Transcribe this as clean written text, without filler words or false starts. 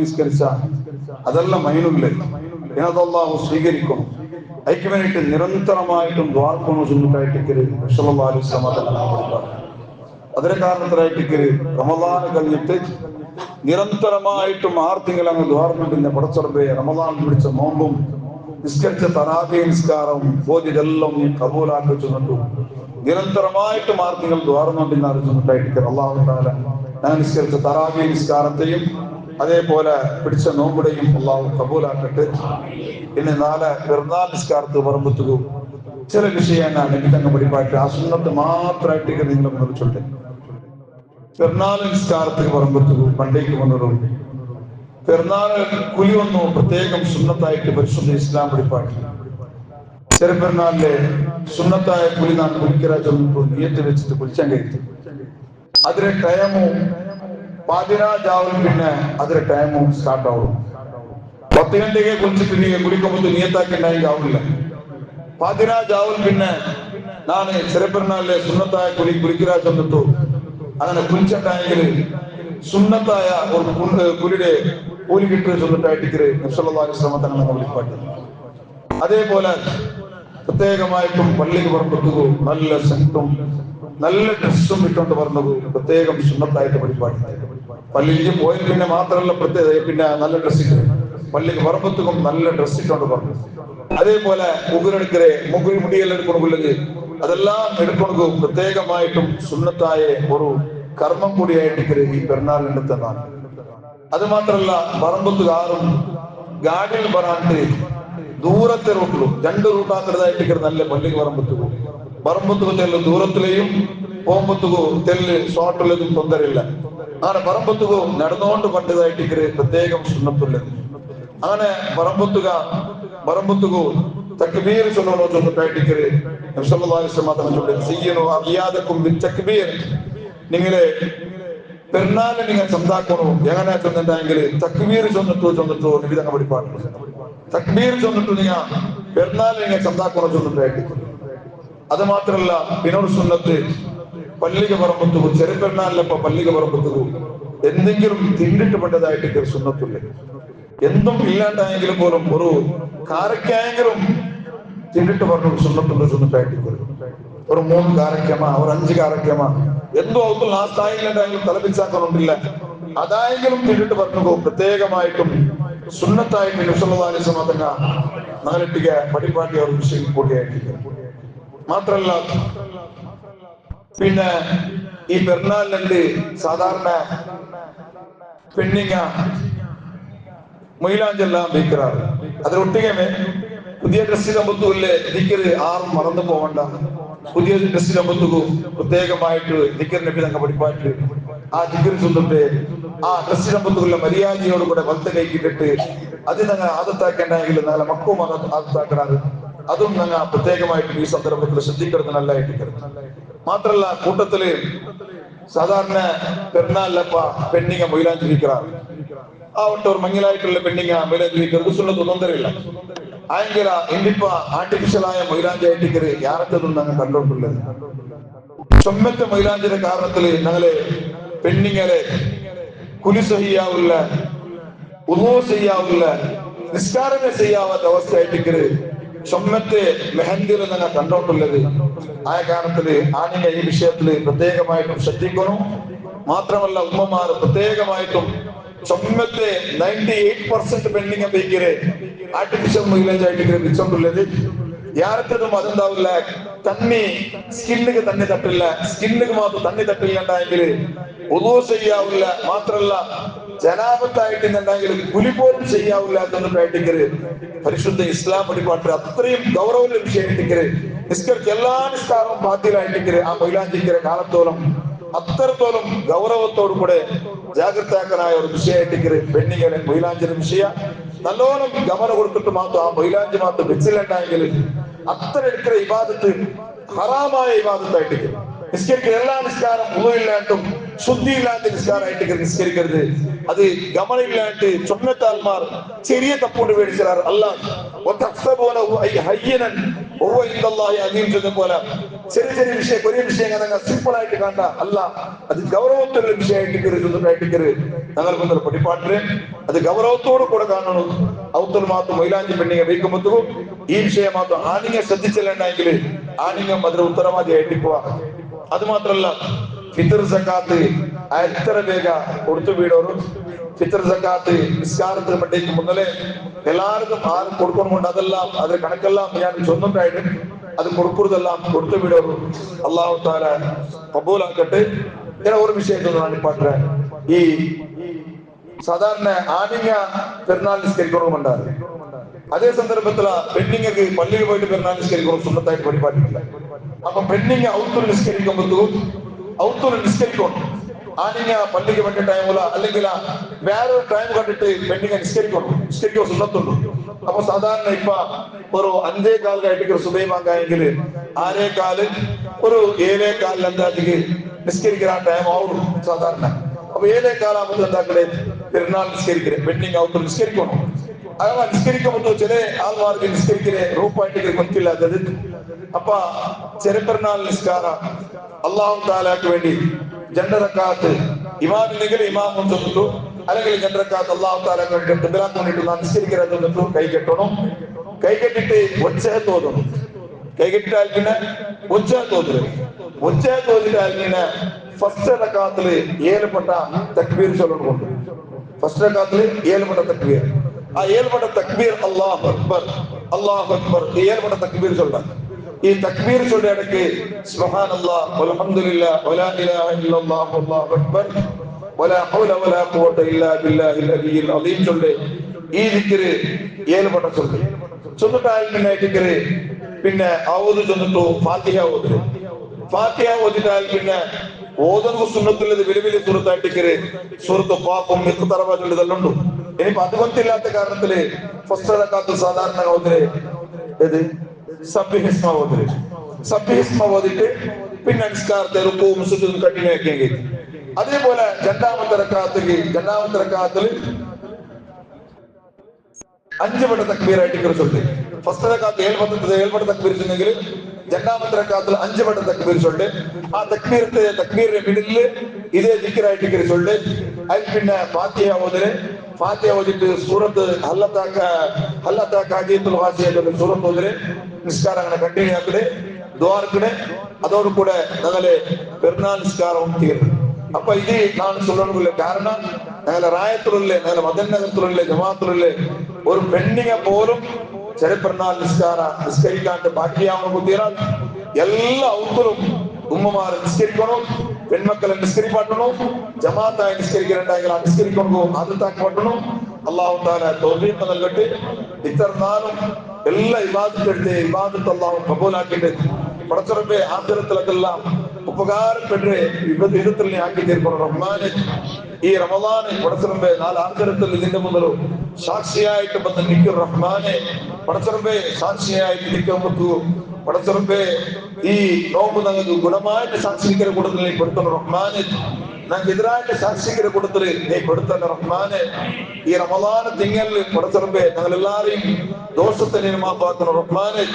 നിസ്കരിച്ച അതെല്ലാം മൈനുല്ലേ അള്ളാഹു സ്വീകരിക്കണം. അതിക്ക് വേണ്ടിയിട്ട് നിരന്തരമായിട്ടും ദ്വാർക്കണം അതിനെ കാരണത്തിലായിട്ട് റമദാന് കഴിഞ്ഞിട്ട് നിരന്തരമായിട്ടും 6 തിങ്കൾ അങ്ങ് ദ്വാർന്നു. പിന്നെ പടച്ചുറപ്പെ റമദാൻ പിടിച്ച നോമ്പും നിസ്കരിച്ച തറാബി നിസ്കാരവും ഇതെല്ലാം നീ കബൂലാക്കി വെച്ചു നിരന്തരമായിട്ടും 6 തിങ്കൾ ദ്വാർന്നുകൊണ്ടിരുന്ന അറിഞ്ഞിട്ടായിട്ട് അള്ളാഹു താല ഞാൻ നിസ്കരിച്ച തറാബി നിസ്കാരത്തെയും അതേപോലെ പിടിച്ച നോമ്പുടെയും അള്ളാഹു കബൂലാക്കട്ടെ. പിന്നെ 4 പെരുന്നാൾ നിസ്കാരത്ത് പറമ്പത്തുകൂ ചില വിഷയങ്ങൾ എനിക്കങ്ങ് പഠിപ്പായിട്ട് ആ സുന്നത്ത് മാത്രമായിട്ട് നിങ്ങൾ മുറിച്ചോട്ടെ. പെരുന്നാൾ നിസ്കാരത്തിന് പറമ്പത്തുകൂ പണ്ടേക്ക് വന്നതും പെരുന്നാള് കുലി വന്നു പ്രത്യേകം സുന്നത്തായിട്ട് പരിശുദ്ധ ഇസ്ലാം പഠിപ്പാട്ട്. ചെറുപെരുന്നാളിലെ സുന്നത്തായ കുലി നാം കുലിക്കരാജൊന്നും നിയത്ത് വെച്ചിട്ട് കുളിച്ചാൻ കഴിയും. അതിലെ ടൈമും 15 ആവും. പിന്നെ അതിലെ ടൈമും സ്റ്റാർട്ട് ആവും. 10 ഗಂಟೆಗೆ കുളിച്ചിട്ട് കുളിക്കുമ്പോൾ നിയത്താക്കിണ്ടായെങ്കിൽ ആവില്ല. 15 ആവും. പിന്നെ ഞാൻ ചെറുപെരുന്നാളിലെ സുന്നത്തായ കുലിക്കരാജ് വന്നിട്ടു അങ്ങനെ കുളിച്ചിട്ടായെങ്കിൽ സുന്നത്തായ ഒരു കുലിയുടെ കൂലി കിട്ടുക സുന്നത്തായിട്ട് ശ്രമത്തന്നെ വിളിപ്പാട്ട്. അതേപോലെ പ്രത്യേകമായിട്ടും പള്ളിക്ക് പറമ്പെത്തുകൂ നല്ല സെന്റും നല്ല ഡ്രസ്സും ഇട്ടുകൊണ്ട് പറഞ്ഞത് പ്രത്യേകം സുന്നത്തായിട്ട് പഠിപ്പാട്ട്. പള്ളിക്ക് പോയി പിന്നെ മാത്രമല്ല പ്രത്യേക പിന്നെ നല്ല ഡ്രസ് ഇട്ടു പള്ളിക്ക് പറമ്പെത്തുക്കും നല്ല ഡ്രസ് ഇട്ടുകൊണ്ട് പറഞ്ഞു. അതേപോലെ മുകുരെടുക്കരെ മുകുരി മുടിയെല്ലാം എടുക്കണമെങ്കിൽ അതെല്ലാം എടുക്കണക്കും പ്രത്യേകമായിട്ടും സുന്നത്തായ ഒരു കർമ്മം കൂടിയായിട്ട് ഈ പെരുന്നാളിനെടുത്തതാണ്. അത് മാത്രമല്ല പറമ്പത്തുകാരും ഗാഡിയിൽ പറയാണ്ട് ദൂരത്തെ റൂട്ടിലും 2 റൂട്ടാക്കുന്നതായിട്ട് നല്ല പള്ളിക്ക് പറമ്പത്തുകൂ പറമ്പത്തുകൂ തെല്ല് ദൂരത്തിലെയും പോകുമ്പത്തുകൂ തെല്ല് ഷോർട്ടിലതും തൊന്തരില്ല. അങ്ങനെ പറമ്പത്തുകൂ നടന്നുകൊണ്ട് പണ്ടതായിട്ട് പ്രത്യേകം സുന്നത്തുള്ളത്. അങ്ങനെ പറമ്പത്തുകൂ തക്ബീർ ചൊല്ലായിട്ട് നിങ്ങളെ പെരുന്നാളിന് നിങ്ങൾ ചന്താക്കണോ എങ്ങനെ ചെന്നിട്ടെങ്കിൽ തക്ബീർ ചൊന്നിട്ടു വിധങ്ങൾ പഠിപ്പാടുണ്ട്. തക്ബീർ ചൊന്നിട്ടു നിങ്ങൾ പെരുന്നാളിന് നിങ്ങൾ ചന്താക്കണോ ചൊന്നിട്ടായിട്ട്. അത് മാത്രമല്ല പിന്നോട് സുന്നത്ത് പള്ളിക്ക് പറമ്പത്തുകൂ ചെറുപെരുന്നാളിലപ്പോ പള്ളിക്ക് പറമ്പത്തുകൂ എന്തെങ്കിലും തിന്നിട്ട് പെട്ടതായിട്ട് സുന്നത്തില്ല. എന്തും ഇല്ലാണ്ടായെങ്കിലും പോലും ഒരു കാരക്കായെങ്കിലും തിന്നിട്ട് പറഞ്ഞു സുന്നത്തുള്ള സുന്നത്തായിട്ട് ഒരു 3 കാരക്കമ ഒരു 5 കാരക്കമ എന്തോ ഒന്നും ലാസ്റ്റ് ആയില്ലാണ്ടായെങ്കിലും തലപ്പിച്ചാക്കൊണ്ടില്ല അതായെങ്കിലും തിന്നിട്ട് പറഞ്ഞു പ്രത്യേകമായിട്ടും സുന്നത്തായിട്ട് നിസ്വല്ലാസ്മതങ്ങ നാലിട്ടിക പഠിപ്പാട്ടിയ ഒരു വിഷയം കൂടിയായിട്ട്. മാത്രല്ല പിന്നെ ഈ പെരുന്നാളിലുണ്ട് സാധാരണ പെണ്ണിങ്ങ മൈലാഞ്ചെല്ലാം വയ്ക്കാറ്. അതിലൊട്ടികമേ പുതിയ ഡ്രസ്സിലമ്പത്തൂല്ലേ ദിക്കറ് ആറും മറന്നു പോകണ്ട. പുതിയ ഡ്രസ്സിലമ്പത്തുകൂ പ്രത്യേകമായിട്ട് ദിക്കറിന്റെ വിധങ്ങൾ പഠിപ്പാട്ട് ആ ദിക്കറ് ചൊല്ലിട്ട് ആ ഡ്രസ്സിലമ്പത്തുള്ള മര്യാദയോടുകൂടെ വലത്ത് കൈക്കിട്ടിട്ട് അത് ഞങ്ങൾ ആദത്താക്കേണ്ടെങ്കിൽ നല്ല മക്കവും ആദത്താക്കാറ്. അതും ഞങ്ങൾ പ്രത്യേകമായിട്ട് ഈ സന്ദർഭത്തിൽ ശ്രദ്ധിക്കുന്നത് നല്ലതായിട്ട്. മാത്രല്ല കൂട്ടത്തില് സാധാരണ പെരുന്നാളിലപ്പ പെണ്ണിങ്ങ മൈലാഞ്ചിരിക്കാറ്. ആ ഒട്ടൊരു മങ്ങിലായിട്ടുള്ള പെണ്ണിങ്ങ മൈലാഞ്ചിരിക്കുന്നത് സുന്നത്ത് തൊന്തരില്ല. ആയെങ്കില ഇന്നിപ്പ ആർട്ടിഫിഷ്യലായ മൈലാഞ്ചായിട്ടിക്കര് യാറത്തതും ഞങ്ങൾ കണ്ടോണ്ടുള്ളത്. ചൊമ്മത്തെ മൈലാഞ്ചിന്റെ കാരണത്തില് ഞങ്ങള് പെണ്ണിങ്ങളെ കുലി ചെയ്യാവില്ല, ഉദു ചെയ്യാവില്ല, നിസ്കാരമേ ചെയ്യാവാത്ത അവസ്ഥയായിട്ടിക്കര് ചൊമ്മത്തെ മെഹന്തിയിൽ ഞങ്ങൾ കണ്ടോണ്ടുള്ളത്. ആ കാരണത്തില് ആണിങ്ങ ഈ വിഷയത്തില് പ്രത്യേകമായിട്ടും ശ്രദ്ധിക്കണം. മാത്രമല്ല ഉമ്മമാർ പ്രത്യേകമായിട്ടും ചൊമ്മത്തെ 98% പെണ്ണിങ്ങ ബേക്കരെ ആർട്ടിഫിഷ്യൽ മൈലേജായിട്ട് വെച്ചോണ്ടുള്ളത്. യാരത്തതും അതെന്താവില്ല തന്നി സ്കിന്നിക്ക് തന്നെ തട്ടില്ല, സ്കിന്നിക്ക് മാത്രം തന്നെ തട്ടില്ലണ്ടെങ്കിൽ ഉദു ചെയ്യാവില്ല. മാത്രല്ല ജനാപത്തായിട്ടുണ്ടെങ്കിൽ കുലി പോലും ചെയ്യാവില്ല എന്നിട്ടായിട്ടിക്കര് പരിശുദ്ധ ഇസ്ലാം പഠിപ്പാട്ട് അത്രയും ഗൗരവമുള്ള വിഷയമായിട്ടിക്കര് നിസ്കരിച്ച് എല്ലാ നിസ്കാരവും ബാധ്യമായിട്ടിക്കര് ആ മൈലാഞ്ചിക്കര കാലത്തോളം അത്രത്തോളം ഗൗരവത്തോടു കൂടെ ജാഗ്രതാക്കനായ ഒരു വിഷയമായിട്ടിക്കര് പെണ്ണിങ്ങനെ മൈലാഞ്ചിന്റെ വിഷയ നല്ലോണം ഗമനം കൊടുത്തിട്ട് മാത്രം ആ മൈലാഞ്ചി മാത്രം വെച്ചില്ലെങ്കിൽ അത്ര എടുക്കുന്ന ഇബാദത്ത് ഹറാമായ ഇബാദത്തായിട്ട് നിസ്കരിക്കുക. എല്ലാ നിസ്കാരം ഉളവില്ലാണ്ടും ശുദ്ധിയില്ലാത്ത നിസ്കാരമായിട്ട് നിസ്കരിക്കരുത്. അത് ഗമനമില്ലാണ്ട് ചൊന്നത്താൽമാർ ചെറിയ തപ്പുകൊണ്ട് മേടിച്ചാൽ അല്ല പോലെ ചെറിയ ചെറിയ വിഷയം വലിയ വിഷയങ്ങൾ സിമ്പിൾ ആയിട്ട് കണ്ട ಅಲ್ಲ ಅದು ಗೌರವದ ವಿಷಯ ಇಟ್ಟಿದ್ದಾರೆ ഞങ്ങൾ ಬಂದರು ಪಡಿಪಾಟ್ರೆ ಅದು ಗೌರವത്തോಡು ಕೂಡ ಕಾಣೋಣ ಅವತ್ತಲು ಮಾತು ಮೈಲಾಂಜಿ ಬೆಣ್ಣಿಗೆ ಬೇಕು ಮತ್ತು ಈ ವಿಷಯ ಮಾತು ಆನಿಗೆ ശ്രദ്ധിച്ചില്ലെങ്കിൽ ആനിಗೆ ಅದರ ಉತ್ತರವಾದಿಯಾയിട്ട് പോവാ അത് മാത്രമല്ല ഫിത്ർ സക്കാത്ത് എത്ര ಬೇಗ കൊടുത്തു വീടോರು ഫിത്ർ സക്കാത്ത് നിസ്കാരത്തിന് വേണ്ടിയിട്ട് മുന്നലേ എല്ലാവർക്കും ആരും കൊടുക്കണമുണ്ട് അതെല്ലാം അതിന്റെ കണക്കെല്ലാം ഞാൻ ചൊന്നുണ്ടായിട്ട് അത് കൊടുക്കുന്നതെല്ലാം കൊടുത്തു വിടോರು അല്ലാഹു തആല കബൂലാക്കട്ടെ ഇങ്ങനെ ഒരു വിഷയത്തിൽ പാട്ടെ ഈ സാധാരണ ആനിങ്ങ പെരുന്നാൾ നിസ്കരിക്കണമെന്നുണ്ടാണ് അതേ സന്ദർഭത്തിൽ പെണ്ണിങ്ങൾക്ക് പള്ളിയിൽ പോയിട്ട് പെരുന്നാൾ നിസ്കരിക്കണം സുന്നത്തായിട്ട് പരിപാടിയില്ല അപ്പൊ പെണ്ണിങ്ങ ഔത്തുൽ നിസ്കരിക്കണം ആനിങ്ങ പള്ളിക്ക് വേണ്ട ടൈമില അല്ലെങ്കിൽ വേറൊരു ടൈം കണ്ടിട്ട് പെണ്ണിങ്ങ നിസ്കരിക്കോ സുന്നത്തുള്ളൂ അപ്പൊ സാധാരണ ഇപ്പൊ ഒരു 5:15 സുബൈ വാങ്ങാമെങ്കിൽ 6:15 ഒരു 7:15 എന്താക്കി നിസ്കരിക്കുന്ന ടൈം ആവും സാധാരണ അപ്പൊ 7:15 ആകുമ്പോൾ എന്താക്കണേ പെരുന്നാൾ നിസ്കരിക്കണേ പെണ്ണിങ് ഔത്തുൽ നിസ്കരിക്കണം അഥവാ നിസ്കരിക്കുമ്പോൾ ചില ആൾമാർക്ക് നിസ്കരിക്കണേ റൂപ്പായിട്ട് ಗೊತ್ತಿല്ലാത്തത് അപ്പൊ ചെറുപെരുന്നാൾ നിസ്കാര അല്ലാഹു തആലക്ക് വേണ്ടി 2 റക്അത്ത് ഇമാമില്ലെങ്കിൽ ഇമാം ചൊല്ലുന്നു അല്ലെങ്കിൽ 2 റക്അത്ത് അല്ലാഹു തആലക്ക് വേണ്ടി ഖിബ്ലക്ക് വേണ്ടി നിസ്കരിക്കുന്നത് കൈ കെട്ടണം കൈ കെട്ടിട്ട് ഒച്ചഹത്ത് ഓതണം കൈ കെട്ടിട്ടാൽ പിന്നെ ഒച്ചഹത്ത് ഓതിട്ടാൽ പിന്നെ ഫസ്റ്റ് റക്അത്തിൽ 7 പട്ട തക്ബീർ ചൊല്ലണം ഫസ്റ്റ് റക്അത്തിൽ 7 പട്ട തക്ബീർ ആ 7 പട്ട തക്ബീർ അല്ലാഹു അക്ബർ 7 പട്ട തക്ബീർ ചൊല്ലണം ഈ തക്ബീർ ചൊല്ലിയ ഇടയ്ക്ക് സുബ്ഹാനല്ലാഹ് വൽഹംദുലില്ലാഹ് വലാ ഇലാഹ ഇല്ലല്ലാഹ് വല്ലാഹു അക്ബർ വലാ ഹൗല വലാ ഖുവത ഇല്ലാ ബില്ലാഹിൽ അലിയിൽ അദീം ചൊല്ലി ഈ ദിക്ർ 7 പട്ട ചൊല്ലിട്ടാൽ പിന്നെ ദിക്ർ പിന്നെ ഔദു ചൊല്ലിട്ടു ഫാത്തിഹ ഓതിട്ടാൽ പിന്നെ ഓതുന്ന സുന്നത്തുള്ളത് വലിയ സൂറത്തായിട്ട് സൂറത്ത് ഖാഫും ഇഖ്തറബ ചൊല്ലിതെല്ലുണ്ട് ഇനിയിപ്പോ അത് ಗೊತ್ತಿല്ലാത്ത കാരണത്തില് ഫസ്റ്റ് റക്അത്ത് സാധാരണ ഓതിരെ ഏത് സബ്ബിഹിസ്മ ഓതിട്ട് പിന്നെ നിസ്കാരത്തെ റുകൂഉം സുജൂദും കണ്ടിന്യൂ ആക്കിയെങ്കിൽ അതേപോലെ രണ്ടാമത്തെ റക്അത്തിൽ 5 വട്ട തക്ബീർ ആയിട്ട് ചൊല്ലി ഫസ്റ്റ് റക്അത്ത് 7 വട്ട തക്ബീർ ചൊല്ലിയെങ്കിൽ രണ്ടാമത്തെ റക്അത്തിൽ 5 വട്ട തക്ബീർ ചൊല്ലി ആ തക്ബീറിന്റെ മിഡിലിൽ ഇതേ ദിക്റായിട്ട് ചൊല്ലി അതിൽ പിന്നെ ഫാത്തിഹ ഓതിട്ട് സൂറത്ത് ഹല്ലത്താഖീത്തുൽ ഹാസിയ സൂറത്ത് ഓതിരെ നിസ്കാരം അങ്ങനെ കണ്ടിന്യൂ ആക്കണേ ദ്വാരക്കണേ അതോടുകൂടെ ഞങ്ങളെ പെരുന്നാൾ നിസ്കാരവും തീർന്നു അപ്പൊ ഇത് ನಾನು சொல்லணுമില്ല കാരണം ഞങ്ങളെ റായത്തുള്ളിലെ ഞങ്ങളെ മദനനഗരത്തിലുള്ള ജമാഅത്തുള്ളിലെ ഒരു പെണ്ണിനെ പോലും ചെറുപെരുന്നാൾ നിസ്കരിക്കാണ്ട് ബാക്കിയാവുന്ന കുട്ടിയാൽ എല്ലാ ഔത്തലും ഉമ്മമാരെ നിസ്കരിക്കണം പെൺമക്കളെ നിസ്കരിപ്പാട്ടണം ജമാഅത്തായി നിസ്കരിക്കലുണ്ടെങ്കിൽ ആ നിസ്കരിക്കണം ആദത്താക്കപ്പെടണം അല്ലാഹു തആല തൗഫീഖ് നൽകട്ടെ ഇത്ര നാളും എല്ലാ ഇബാദത്ത് അല്ലാഹു കബൂലാക്കട്ടെ പടച്ചറബേ ആഖിറത്തിലെല്ലാം ഉപകാരപ്പെട്ട് വിധത്തിൽ ആക്കി തീർക്കണം റഹ്മാനെ ഈ റമളാനെ പടച്ചറബേ നാല് ആഖിറത്തിൽ ഇതിന്റെ മുതലും സാക്ഷിയായിട്ട് വന്ന് നിൽക്കും റഹ്മാനെ പടച്ചറബേ സാക്ഷിയായിട്ട് നിൽക്കാൻ പറ്റൂ പടച്ചറബേ ഈ നോമ്പ് ഞങ്ങൾക്ക് ഗുണമായിട്ട് സാക്ഷിക്കര കൂട്ടത്തിൽ നീ പെടുത്തണം റഹ്മാനെ ഞങ്ങൾക്ക് എതിരായിട്ട് സാക്ഷിക്കര കൂട്ടത്തിൽ നീ പെടുത്തല്ല റഹ്മാനെ ഈ റമളാൻ തിങ്ങലിൽ പടച്ചറബേ ഞങ്ങൾ എല്ലാവരെയും ദോഷത്തെ നീ മാപ്പാക്കണം റഹ്മാനെ